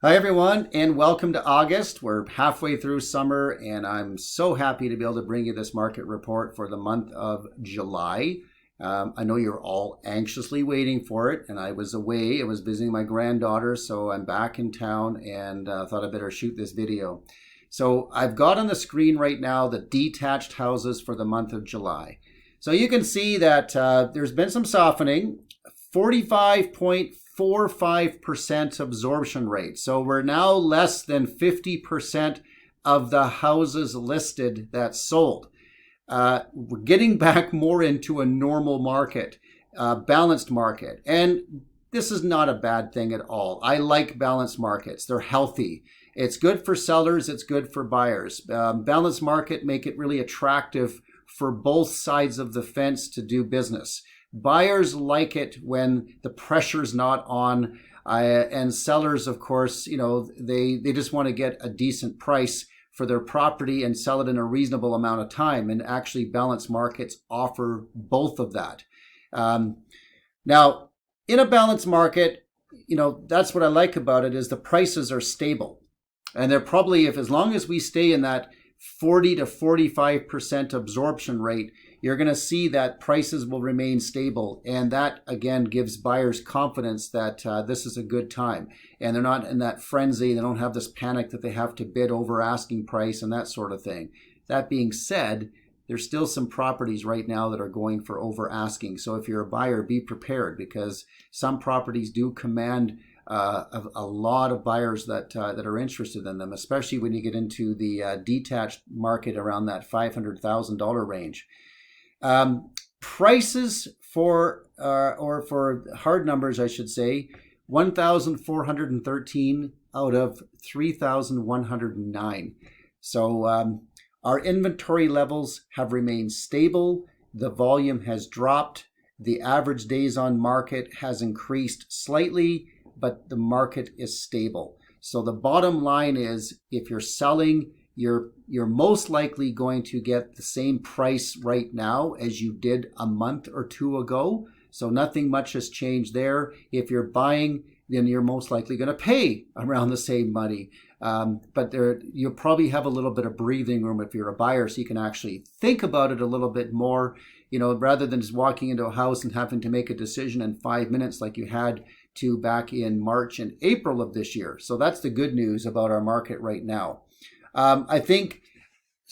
Hi, everyone, and welcome to August. We're halfway through summer, and I'm so happy to be able to bring you this market report for the month of July. I know you're all anxiously waiting for it, and I was away. I was visiting my granddaughter, so I'm back in town and thought I better shoot this video. So I've got on the screen right now the detached houses for the month of July. So you can see that there's been some softening. 45.45% absorption rate. So we're now less than 50% of the houses listed that sold. We're getting back more into a normal market, balanced market. And this is not a bad thing at all. I like balanced markets. They're healthy. It's good for sellers. It's good for buyers. Balanced market make it really attractive for both sides of the fence to do business. Buyers like it when the pressure's not on, and sellers, of course, they just want to get a decent price for their property and sell it in a reasonable amount of time. And actually, balanced markets offer both of that. Now, in a balanced market, that's what I like about it is the prices are stable, and they're probably, if as long as we stay in that 40 to 45% absorption rate, you're going to see that prices will remain stable. And that, again, gives buyers confidence that this is a good time. And they're not in that frenzy. They don't have this panic that they have to bid over asking price and that sort of thing. That being said, there's still some properties right now that are going for over asking. So if you're a buyer, be prepared, because some properties do command a lot of buyers that are interested in them, especially when you get into the detached market around that $500,000 range. Prices for hard numbers, I should say, 1,413 out of 3,109. So our inventory levels have remained stable. The volume has dropped. The average days on market has increased slightly, but the market is stable. So the bottom line is, if you're selling, you're most likely going to get the same price right now as you did a month or two ago. So nothing much has changed there. If you're buying, then you're most likely going to pay around the same money. But you'll probably have a little bit of breathing room if you're a buyer, so you can actually think about it a little bit more, rather than just walking into a house and having to make a decision in 5 minutes like you had to back in March and April of this year. So that's the good news about our market right now. I think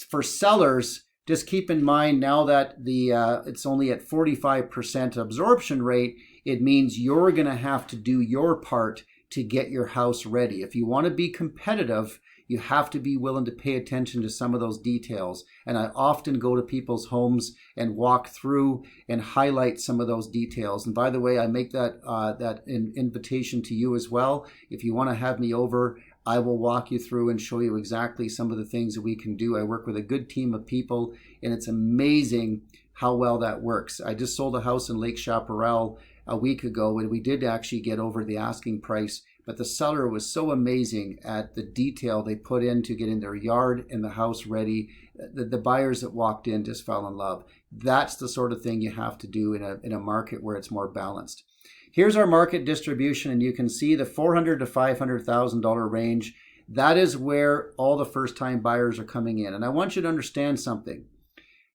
for sellers, just keep in mind now that it's only at 45% absorption rate, it means you're going to have to do your part to get your house ready. If you want to be competitive, you have to be willing to pay attention to some of those details. And I often go to people's homes and walk through and highlight some of those details. And by the way, I make that invitation to you as well. If you want to have me over, I will walk you through and show you exactly some of the things that we can do. I work with a good team of people, and it's amazing how well that works. I just sold a house in Lake Chaparral a week ago, and we did actually get over the asking price, but the seller was so amazing at the detail they put into getting their yard and the house ready. The buyers that walked in just fell in love. That's the sort of thing you have to do in a market where it's more balanced. Here's our market distribution, and you can see the $400,000 to $500,000 range. That is where all the first-time buyers are coming in. And I want you to understand something.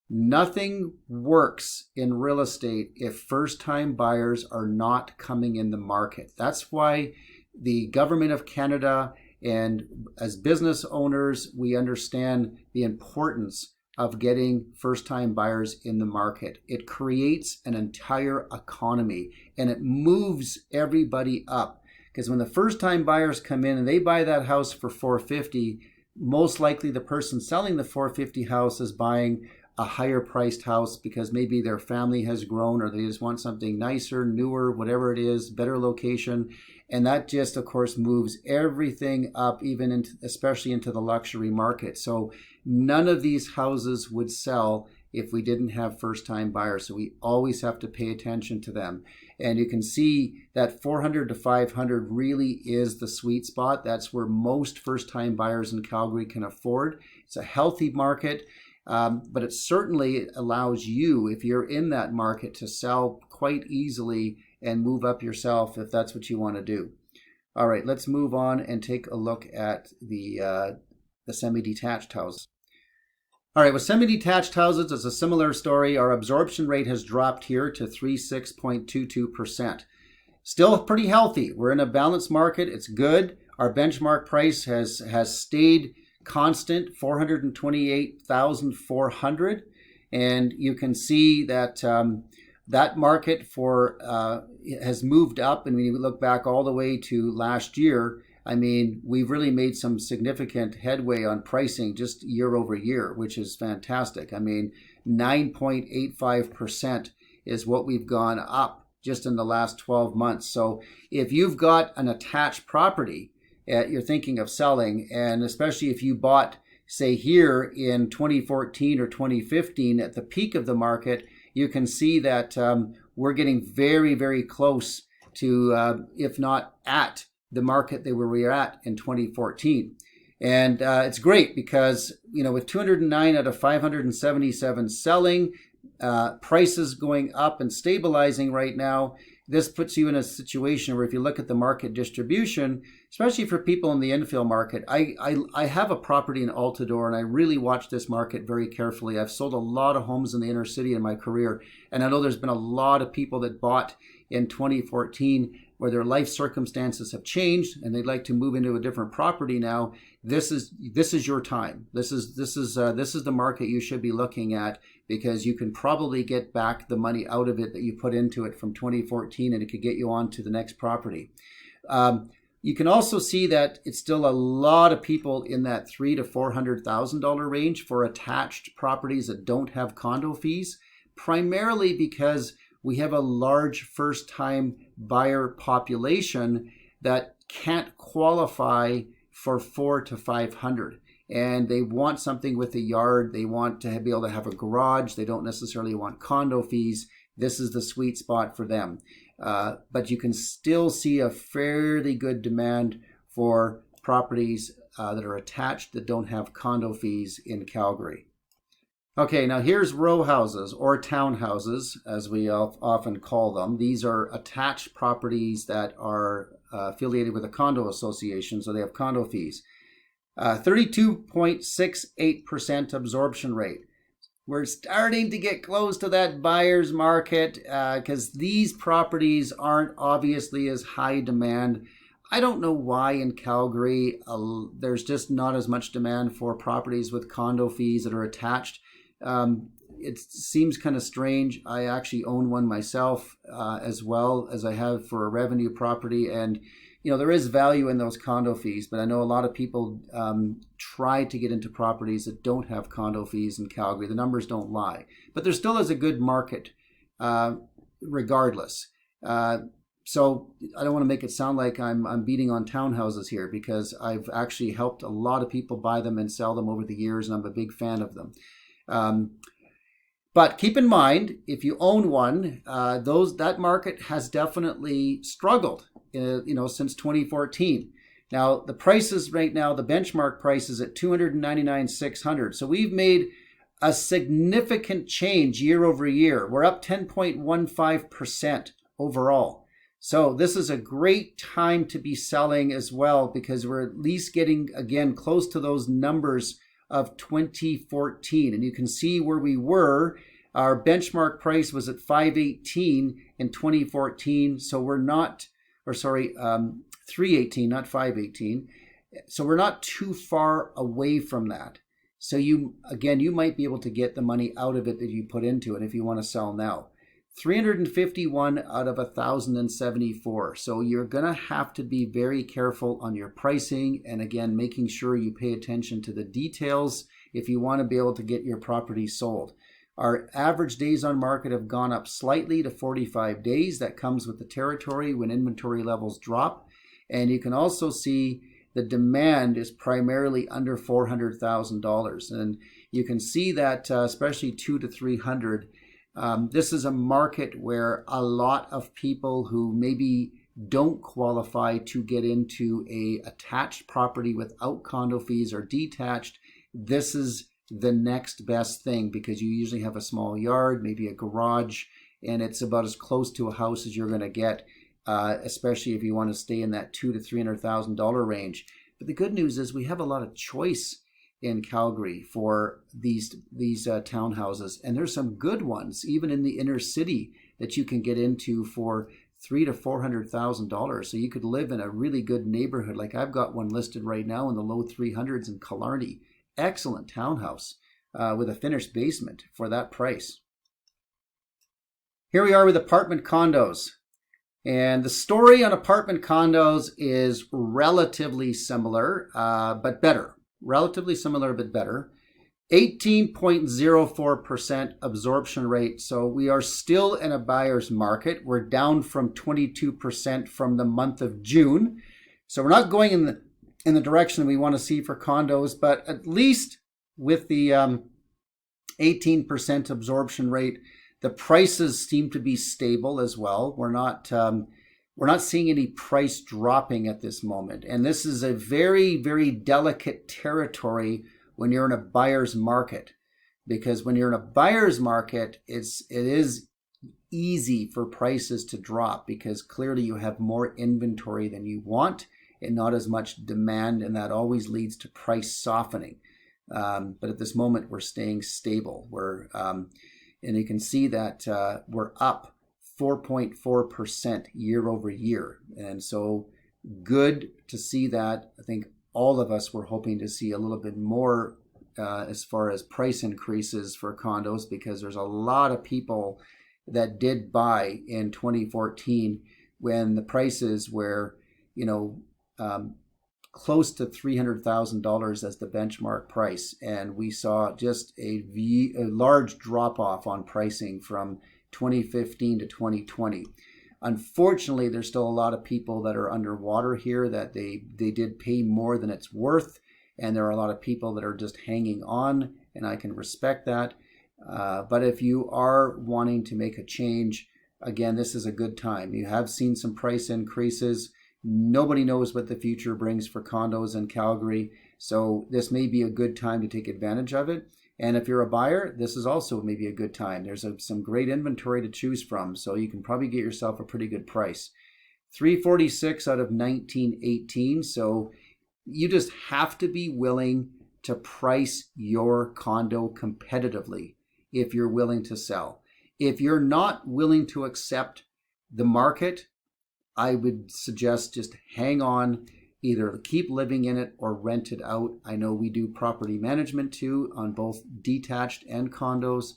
Nothing works in real estate if first-time buyers are not coming in the market. That's why the Government of Canada, and as business owners, we understand the importance of getting first-time buyers in the market. It creates an entire economy, and it moves everybody up. Because when the first-time buyers come in and they buy that house for $450,000, most likely the person selling the $450,000 house is buying a higher priced house because maybe their family has grown, or they just want something nicer, newer, whatever it is, better location. And that just, of course, moves everything up, even especially into the luxury market. So none of these houses would sell if we didn't have first-time buyers. So we always have to pay attention to them. And you can see that 400 to 500 really is the sweet spot. That's where most first-time buyers in Calgary can afford. It's a healthy market. But it certainly allows you, if you're in that market, to sell quite easily and move up yourself if that's what you want to do. All right, let's move on and take a look at the semi-detached houses. All right, with semi-detached houses, it's a similar story. Our absorption rate has dropped here to 36.22%. Still pretty healthy. We're in a balanced market. It's good. Our benchmark price has stayed constant, 428,400, and you can see that that market has moved up. And when you look back all the way to last year, I mean, we've really made some significant headway on pricing just year over year, which is fantastic. I mean, 9.85% is what we've gone up just in the last 12 months. So if you've got an attached property you're thinking of selling, and especially if you bought, say, here in 2014 or 2015 at the peak of the market, you can see that we're getting very, very close to, if not at, the market that we were at in 2014. And it's great because, you know, with 209 out of 577 selling, prices going up and stabilizing right now, this puts you in a situation where if you look at the market distribution, especially for people in the infill market, I have a property in Altadore and I really watch this market very carefully. I've sold a lot of homes in the inner city in my career, and I know there's been a lot of people that bought in 2014 where their life circumstances have changed and they'd like to move into a different property now. This is your time. This is the market you should be looking at, because you can probably get back the money out of it that you put into it from 2014, and it could get you on to the next property. You can also see that it's still a lot of people in that $300,000 to $400,000 range for attached properties that don't have condo fees, primarily because we have a large first-time buyer population that can't qualify for 400 to 500. And they want something with a yard. They want to be able to have a garage. They don't necessarily want condo fees. This is the sweet spot for them. But you can still see a fairly good demand for properties that are attached that don't have condo fees in Calgary. Okay, now here's row houses or townhouses, as we often call them. These are attached properties that are affiliated with a condo association, so they have condo fees. 32.68% absorption rate. We're starting to get close to that buyer's market because these properties aren't obviously as high demand. I don't know why in Calgary there's just not as much demand for properties with condo fees that are attached. It seems kind of strange. I actually own one myself as well, as I have for a revenue property, and you know, there is value in those condo fees, but I know a lot of people try to get into properties that don't have condo fees in Calgary. The numbers don't lie, but there still is a good market regardless. So I don't want to make it sound like I'm beating on townhouses here, because I've actually helped a lot of people buy them and sell them over the years, and I'm a big fan of them. But keep in mind, if you own one, that market has definitely struggled, since 2014. Now the prices right now, the benchmark price is at $299,600. So we've made a significant change year over year. We're up 10.15% overall. So this is a great time to be selling as well, because we're at least getting, again, close to those numbers of 2014. And you can see where we were. Our benchmark price was at $518 in 2014. So we're not, $318, not $518. So we're not too far away from that. So you might be able to get the money out of it that you put into it if you want to sell now. 351 out of 1,074. So you're going to have to be very careful on your pricing, and again, making sure you pay attention to the details if you want to be able to get your property sold. Our average days on market have gone up slightly to 45 days. That comes with the territory when inventory levels drop. And you can also see the demand is primarily under $400,000. And you can see that especially 200 to 300. This is a market where a lot of people who maybe don't qualify to get into a attached property without condo fees or detached, this is the next best thing, because you usually have a small yard, maybe a garage, and it's about as close to a house as you're going to get. especially if you want to stay in that $200,000 to $300,000 range. But the good news is we have a lot of choice in Calgary for these townhouses, and there's some good ones even in the inner city that you can get into for $300,000 to $400,000. So you could live in a really good neighborhood. Like I've got one listed right now in the low 300s in Killarney. Excellent townhouse with a finished basement for that price. Here we are with apartment condos. And the story on apartment condos is relatively similar, but better. Relatively similar, but better. 18.04% absorption rate. So we are still in a buyer's market. We're down from 22% from the month of June. So we're not going in the direction we want to see for condos, but at least with the 18% absorption rate, the prices seem to be stable as well. We're not seeing any price dropping at this moment. And this is a very, very delicate territory when you're in a buyer's market, because when you're in a buyer's market, it is easy for prices to drop because clearly you have more inventory than you want and not as much demand, and that always leads to price softening. But at this moment, we're staying stable. And you can see that we're up 4.4% year over year. And so good to see that. I think all of us were hoping to see a little bit more as far as price increases for condos, because there's a lot of people that did buy in 2014 when the prices were, close to $300,000 as the benchmark price. And we saw just a large drop off on pricing from 2015 to 2020. Unfortunately, there's still a lot of people that are underwater here, that they did pay more than it's worth. And there are a lot of people that are just hanging on, and I can respect that. But if you are wanting to make a change, again, this is a good time. You have seen some price increases. Nobody knows what the future brings for condos in Calgary. So this may be a good time to take advantage of it. And if you're a buyer, this is also maybe a good time. There's some great inventory to choose from, so you can probably get yourself a pretty good price. 346 out of 1918. So you just have to be willing to price your condo competitively if you're willing to sell. If you're not willing to accept the market, I would suggest just hang on, either keep living in it or rent it out. I know we do property management too on both detached and condos.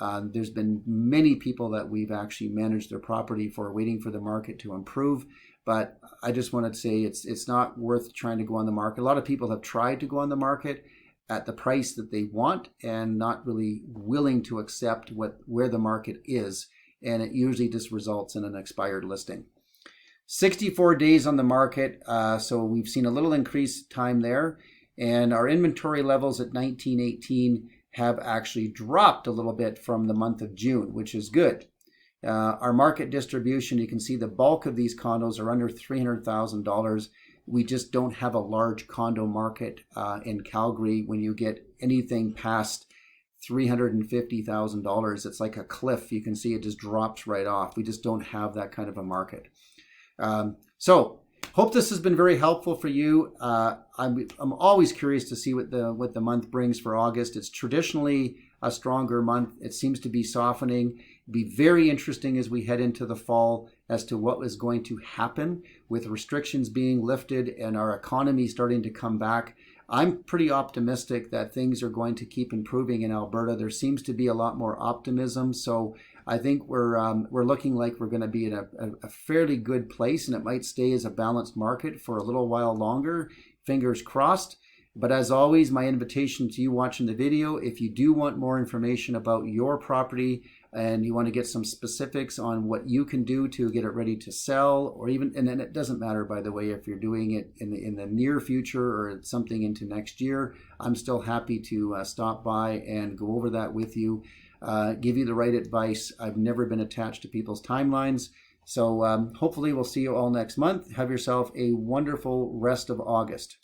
There's been many people that we've actually managed their property for, waiting for the market to improve. But I just want to say it's not worth trying to go on the market. A lot of people have tried to go on the market at the price that they want and not really willing to accept where the market is. And it usually just results in an expired listing. 64 days on the market, so we've seen a little increased time there, and our inventory levels at 1918 have actually dropped a little bit from the month of June, which is good. Our market distribution, you can see the bulk of these condos are under $300,000. We just don't have a large condo market in Calgary. When you get anything past $350,000, it's like a cliff. You can see it just drops right off. We just don't have that kind of a market. So hope this has been very helpful for you. I'm always curious to see what the month brings for August. It's traditionally a stronger month. It seems to be softening. It'll be very interesting as we head into the fall as to what is going to happen with restrictions being lifted and our economy starting to come back. I'm pretty optimistic that things are going to keep improving in Alberta. There seems to be a lot more optimism. So I think we're looking like we're going to be in a fairly good place, and it might stay as a balanced market for a little while longer. Fingers crossed. But as always, my invitation to you watching the video, if you do want more information about your property and you want to get some specifics on what you can do to get it ready to sell, or even, and then it doesn't matter, by the way, if you're doing it in the near future or something into next year, I'm still happy to stop by and go over that with you. Give you the right advice. I've never been attached to people's timelines. So hopefully we'll see you all next month. Have yourself a wonderful rest of August.